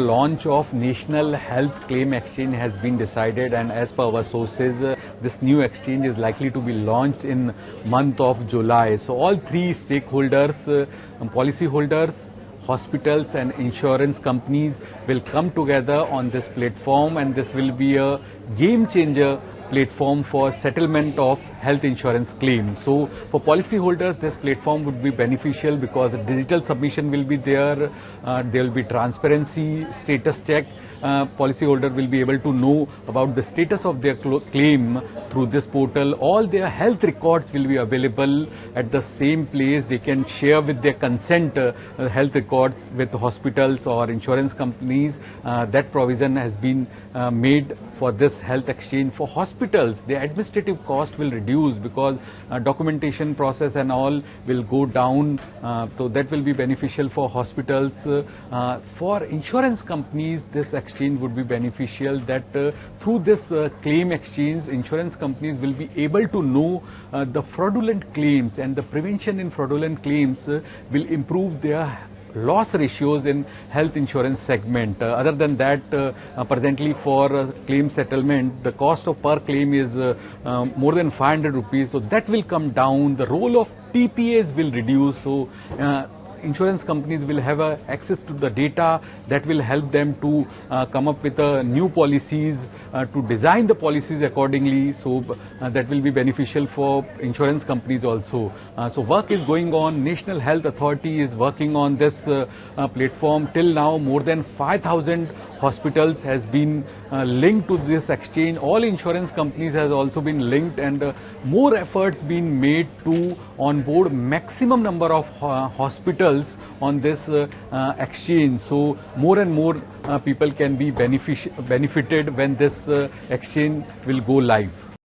Launch of National Health Claim Exchange has been decided, and as per our sources, this new exchange is likely to be launched in month of July. So all three stakeholders, policyholders, hospitals and insurance companies will come together on this platform, and this will be a game changer platform for settlement of health insurance claims. So for policyholders, this platform would be beneficial because the digital submission will be there, there will be transparency, status check. Policyholder will be able to know about the status of their claim through this portal. All their health records will be available at the same place. They can share with their consent health records with hospitals or insurance companies. That provision has been made for this health exchange. For hospitals, the administrative cost will reduce because documentation process and all will go down. So that will be beneficial for hospitals. For insurance companies, this exchange would be beneficial that through this claim exchange, insurance companies will be able to know the fraudulent claims, and the prevention in fraudulent claims will improve their loss ratios in health insurance segment. Other than that, presently for claim settlement, the cost of per claim is more than 500 rupees. So that will come down. The role of TPAs will reduce. So insurance companies will have access to the data that will help them to come up with new policies, to design the policies accordingly. So that will be beneficial for insurance companies also. So work is going on. National Health Authority is working on this platform. Till now, more than 5,000 hospitals has been linked to this exchange. All insurance companies has also been linked, and more efforts being made to onboard maximum number of hospitals on this exchange. So more and more people can be benefited when this exchange will go live.